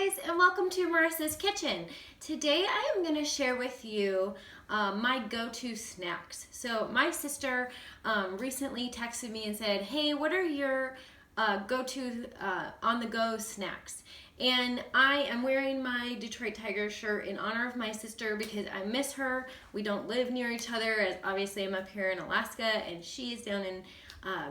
guys, and welcome to Marissa's Kitchen. Today I am going to share with you my go-to snacks. So my sister recently texted me and said, hey, what are your go-to on-the-go snacks? And I am wearing my Detroit Tigers shirt in honor of my sister because I miss her. We don't live near each other, as obviously I'm up here in Alaska and she is down in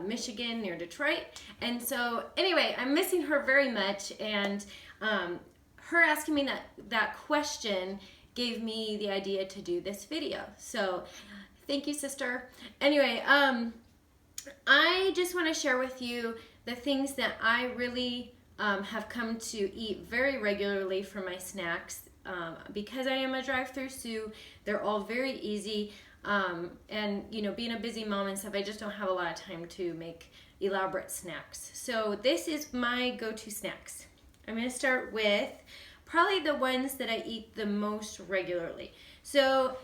Michigan near Detroit. And so anyway, I'm missing her very much, and her asking me that question gave me the idea to do this video. So thank you, sister. Anyway, I just want to share with you the things that I really have come to eat very regularly for my snacks. Because I am a drive-through Sue, they're all very easy. And you know, being a busy mom and stuff, I just don't have a lot of time to make elaborate snacks. So this is my go-to snacks. I'm going to start with probably the ones that I eat the most regularly. So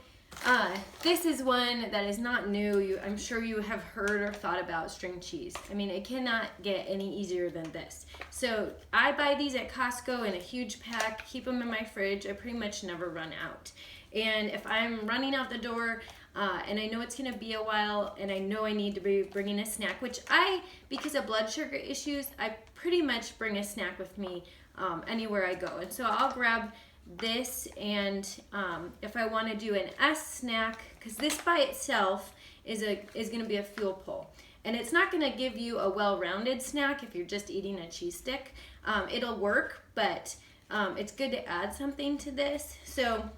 this is one that is not new. I'm sure you have heard or thought about string cheese. I mean, it cannot get any easier than this. So I buy these at Costco in a huge pack, keep them in my fridge. I pretty much never run out. And if I'm running out the door and I know it's going to be a while and I know I need to be bringing a snack, which because of blood sugar issues, I pretty much bring a snack with me anywhere I go. And so I'll grab this, and if I want to do an S snack, because this by itself is going to be a fuel pull. And it's not going to give you a well-rounded snack if you're just eating a cheese stick. It'll work, but it's good to add something to this. So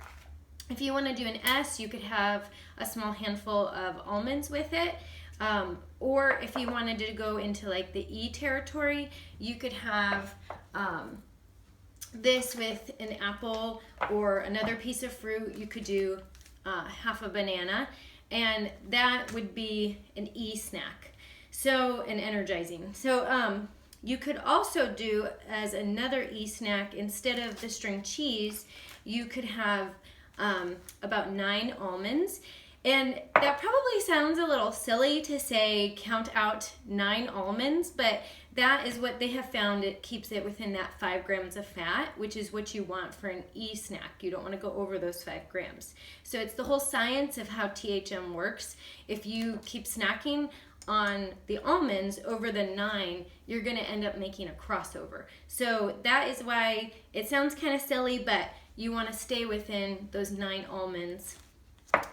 if you want to do an S, you could have a small handful of almonds with it. Or if you wanted to go into like the E territory, you could have this with an apple or another piece of fruit. You could do half a banana, and that would be an E snack. So, an energizing. So, you could also do as another E snack, instead of the string cheese, you could have about 9 almonds. And that probably sounds a little silly to say count out 9 almonds, but that is what they have found. It keeps it within that 5 grams of fat, which is what you want for an E snack. You don't want to go over those 5 grams. So it's the whole science of how THM works. If you keep snacking on the almonds over the 9, you're going to end up making a crossover. So that is why it sounds kind of silly, but you want to stay within those 9 almonds.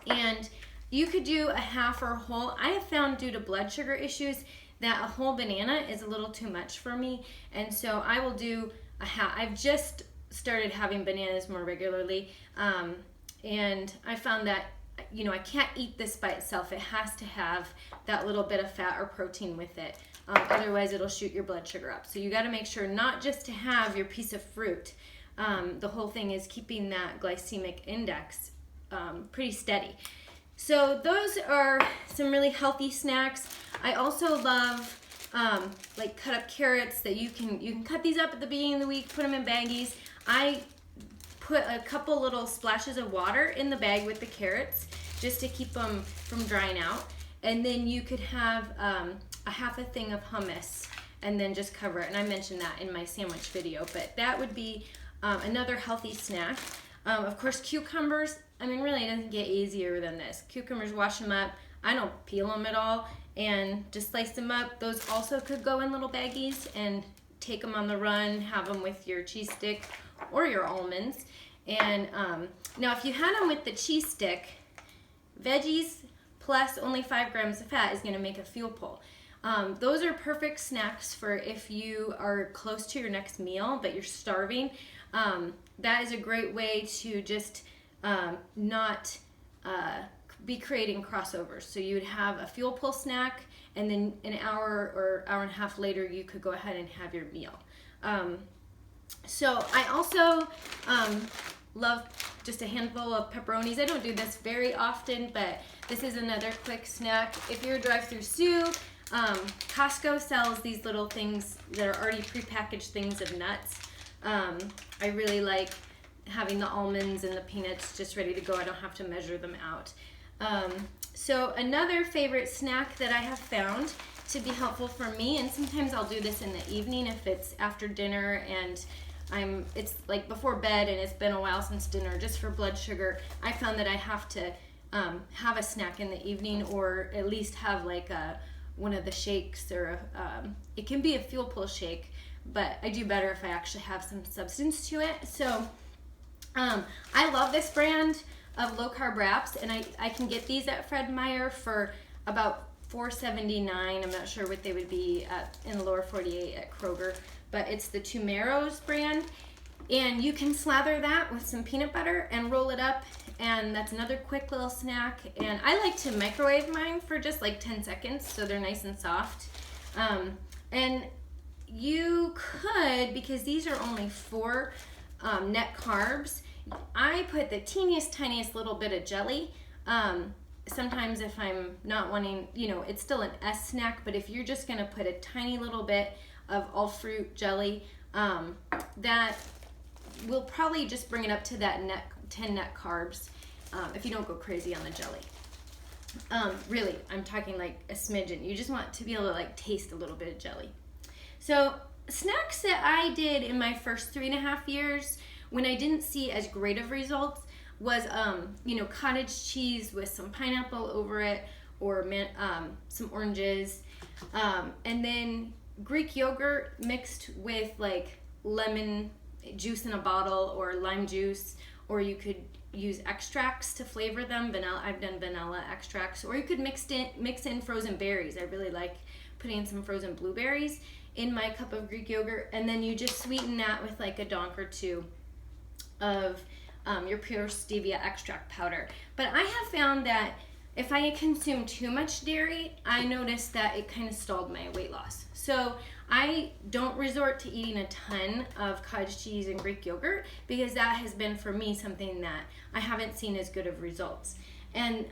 And you could do a half or a whole. I have found, due to blood sugar issues, that a whole banana is a little too much for me, and so I will do a half. I've just started having bananas more regularly, and I found that, you know, I can't eat this by itself. It has to have that little bit of fat or protein with it. Otherwise, it'll shoot your blood sugar up. So you got to make sure not just to have your piece of fruit. The whole thing is keeping that glycemic index pretty steady. So those are some really healthy snacks. I also love like cut up carrots that you can cut these up at the beginning of the week, put them in baggies. I put a couple little splashes of water in the bag with the carrots just to keep them from drying out. And then you could have a half a thing of hummus and then just cover it. And I mentioned that in my sandwich video, but that would be another healthy snack. Of course, cucumbers, I mean, really, it doesn't get easier than this. Cucumbers, wash them up. I don't peel them at all, and just slice them up. Those also could go in little baggies, and take them on the run, have them with your cheese stick or your almonds. And now if you had them with the cheese stick, veggies plus only 5 grams of fat is going to make a fuel pull. Those are perfect snacks for if you are close to your next meal but you're starving. That is a great way to just not be creating crossovers. So you would have a fuel pull snack, and then an hour or hour and a half later you could go ahead and have your meal. So I also love just a handful of pepperonis. I don't do this very often, but this is another quick snack. If you're a drive-through Sue, Costco sells these little things that are already prepackaged things of nuts. I really like having the almonds and the peanuts just ready to go. I don't have to measure them out. So another favorite snack that I have found to be helpful for me, and sometimes I'll do this in the evening if it's after dinner and it's like before bed and it's been a while since dinner, just for blood sugar, I found that I have to have a snack in the evening, or at least have like one of the shakes, or it can be a fuel pull shake, but I do better if I actually have some substance to it. So I love this brand of low carb wraps, and I can get these at Fred Meyer for about $4.79. I'm not sure what they would be in the lower 48 at Kroger, but it's the Tumeros brand, and you can slather that with some peanut butter and roll it up, and that's another quick little snack. And I like to microwave mine for just like 10 seconds so they're nice and soft. And you could, because these are only 4 net carbs, I put the teeniest, tiniest little bit of jelly. Sometimes if I'm not wanting, it's still an S snack, but if you're just gonna put a tiny little bit of all fruit jelly, that will probably just bring it up to that 10 net carbs, if you don't go crazy on the jelly. Really, I'm talking like a smidgen. You just want to be able to like taste a little bit of jelly. So snacks that I did in my first 3.5 years when I didn't see as great of results was, cottage cheese with some pineapple over it, or some oranges, and then Greek yogurt mixed with like lemon juice in a bottle, or lime juice, or you could use extracts to flavor them. Vanilla, I've done vanilla extracts, or you could mix in frozen berries. I really like putting some frozen blueberries in my cup of Greek yogurt, and then you just sweeten that with like a donk or two of your pure stevia extract powder. But I have found that if I consume too much dairy, I noticed that it kind of stalled my weight loss. So I don't resort to eating a ton of cottage cheese and Greek yogurt, because that has been for me something that I haven't seen as good of results. And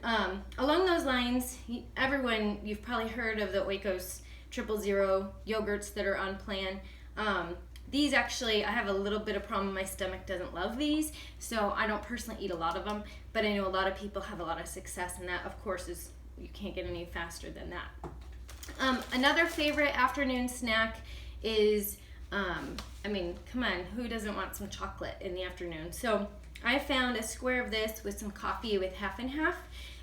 along those lines, you've probably heard of the Oikos 000 yogurts that are on plan. These actually, I have a little bit of problem. My stomach doesn't love these, so I don't personally eat a lot of them, but I know a lot of people have a lot of success, and that, of course, you can't get any faster than that. Another favorite afternoon snack is, come on, who doesn't want some chocolate in the afternoon? So I found a square of this with some coffee with half and half,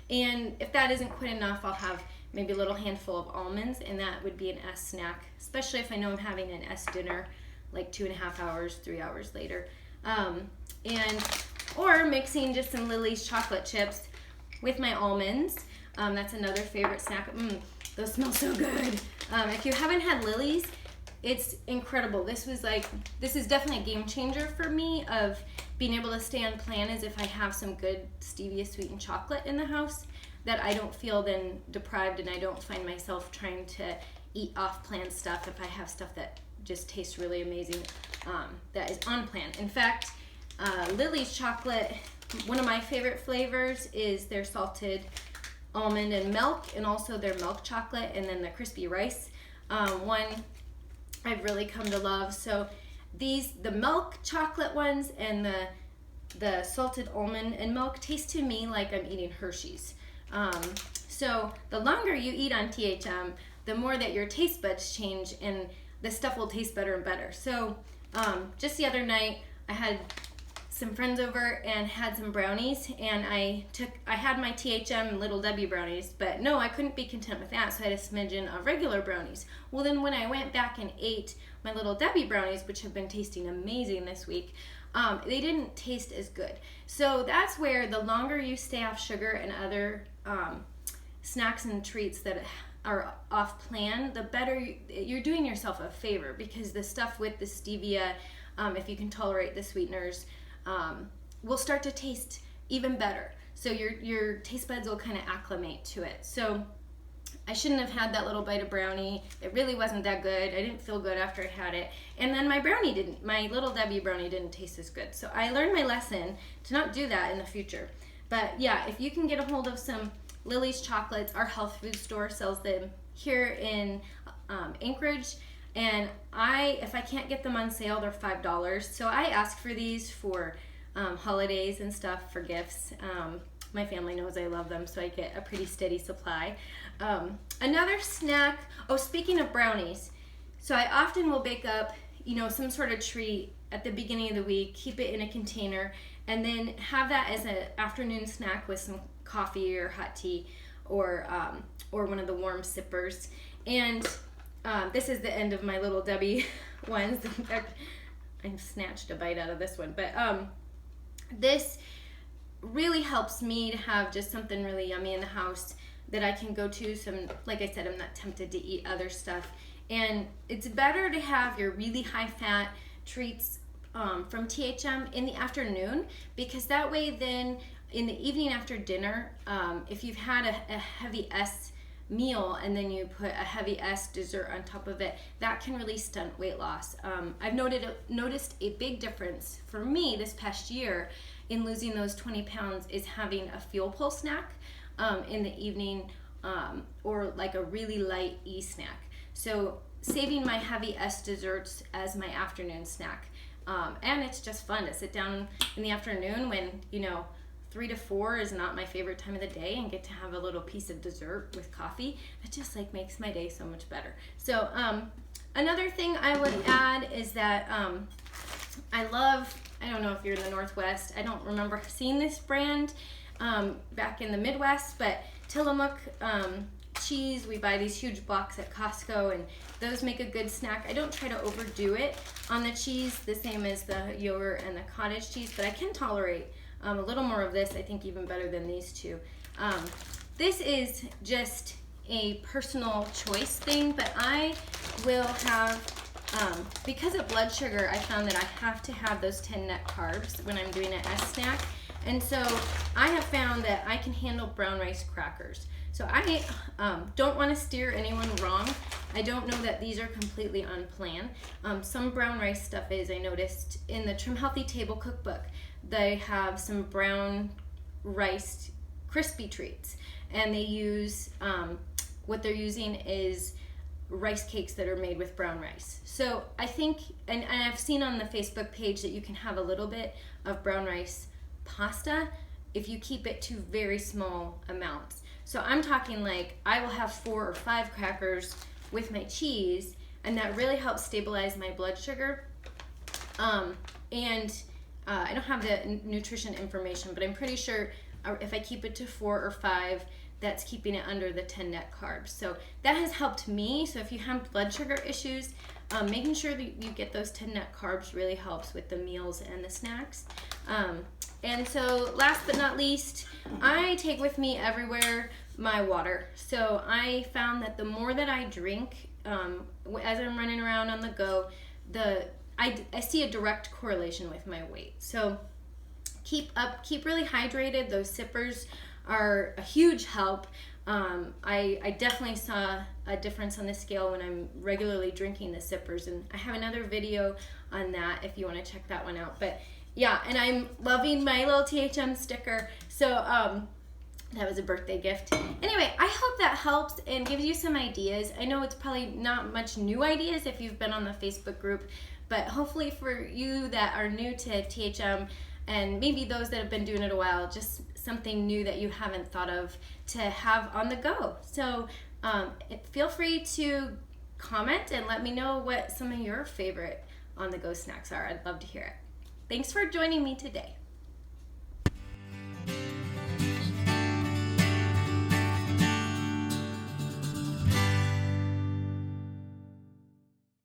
and if that isn't quite enough, I'll have maybe a little handful of almonds, and that would be an S snack, especially if I know I'm having an S dinner like 2.5 hours, 3 hours later. Or mixing just some Lily's chocolate chips with my almonds. That's another favorite snack. Those smell so good. If you haven't had Lily's, it's incredible. This is definitely a game changer for me of being able to stay on plan, as if I have some good stevia sweetened chocolate in the house, that I don't feel then deprived, and I don't find myself trying to eat off plan stuff if I have stuff that just tastes really amazing, that is on plan. In fact, Lily's chocolate, one of my favorite flavors is their salted almond and milk, and also their milk chocolate, and then the crispy rice one I've really come to love. So the milk chocolate ones and the salted almond and milk taste to me like I'm eating Hershey's. So the longer you eat on THM, the more that your taste buds change, and the stuff will taste better and better. So just the other night, I had some friends over and had some brownies, and I had my THM Little Debbie brownies, but no, I couldn't be content with that, so I had a smidgen of regular brownies. Well, then when I went back and ate my Little Debbie brownies, which have been tasting amazing this week, they didn't taste as good. So that's where the longer you stay off sugar and other snacks and treats that are off plan, the better you're doing yourself a favor, because the stuff with the stevia, if you can tolerate the sweeteners, will start to taste even better. So your taste buds will kind of acclimate to it. So I shouldn't have had that little bite of brownie. It really wasn't that good. I didn't feel good after I had it. And then my Little Debbie brownie didn't taste as good. So I learned my lesson to not do that in the future. But yeah, if you can get a hold of some Lily's chocolates, our health food store sells them here in Anchorage, and if I can't get them on sale, they're $5. So I ask for these for holidays and stuff, for gifts. My family knows I love them, so I get a pretty steady supply. Another snack, speaking of brownies, so I often will bake up some sort of treat at the beginning of the week, keep it in a container, and then have that as an afternoon snack with some coffee or hot tea, or one of the warm sippers. And this is the end of my Little Debbie ones. In fact, I snatched a bite out of this one, but this really helps me to have just something really yummy in the house that I can go to. Like I said, I'm not tempted to eat other stuff. And it's better to have your really high fat treats from THM in the afternoon, because that way then in the evening after dinner, if you've had a heavy S meal and then you put a heavy S dessert on top of it, that can really stunt weight loss. I've noticed a big difference for me this past year in losing those 20 pounds is having a fuel pull snack in the evening, or like a really light E snack. So saving my heavy S desserts as my afternoon snack. And it's just fun to sit down in the afternoon when, 3 to 4 is not my favorite time of the day, and get to have a little piece of dessert with coffee. It just makes my day so much better. So another thing I would add is that I don't know if you're in the Northwest, I don't remember seeing this brand back in the Midwest, but Tillamook cheese. We buy these huge blocks at Costco, and those make a good snack. I don't try to overdo it on the cheese, the same as the yogurt and the cottage cheese, but I can tolerate a little more of this, I think even better than these two. This is just a personal choice thing, but I will have, because of blood sugar, I found that I have to have those 10 net carbs when I'm doing an S snack. And so I have found that I can handle brown rice crackers. So I don't want to steer anyone wrong. I don't know that these are completely on plan. Some brown rice stuff is, I noticed in the Trim Healthy Table Cookbook, they have some brown rice crispy treats, and they use, what they're using is rice cakes that are made with brown rice. So I think, and I've seen on the Facebook page that you can have a little bit of brown rice pasta if you keep it to very small amounts. So I'm talking I will have 4 or 5 crackers with my cheese, and that really helps stabilize my blood sugar. I don't have the nutrition information, but I'm pretty sure if I keep it to 4 or 5, that's keeping it under the 10 net carbs. So that has helped me. So if you have blood sugar issues, making sure that you get those 10 net carbs really helps with the meals and the snacks. And so last but not least, I take with me everywhere my water. So I found that the more that I drink as I'm running around on the go, I see a direct correlation with my weight. So keep really hydrated. Those sippers are a huge help. I definitely saw a difference on the scale when I'm regularly drinking the sippers, and I have another video on that if you want to check that one out. But yeah, and I'm loving my little THM sticker. So that was a birthday gift. Anyway, I hope that helps and gives you some ideas. I know it's probably not much new ideas if you've been on the Facebook group, but hopefully for you that are new to THM, and maybe those that have been doing it a while, just something new that you haven't thought of to have on the go. So feel free to comment and let me know what some of your favorite on the go snacks are. I'd love to hear it. Thanks for joining me today.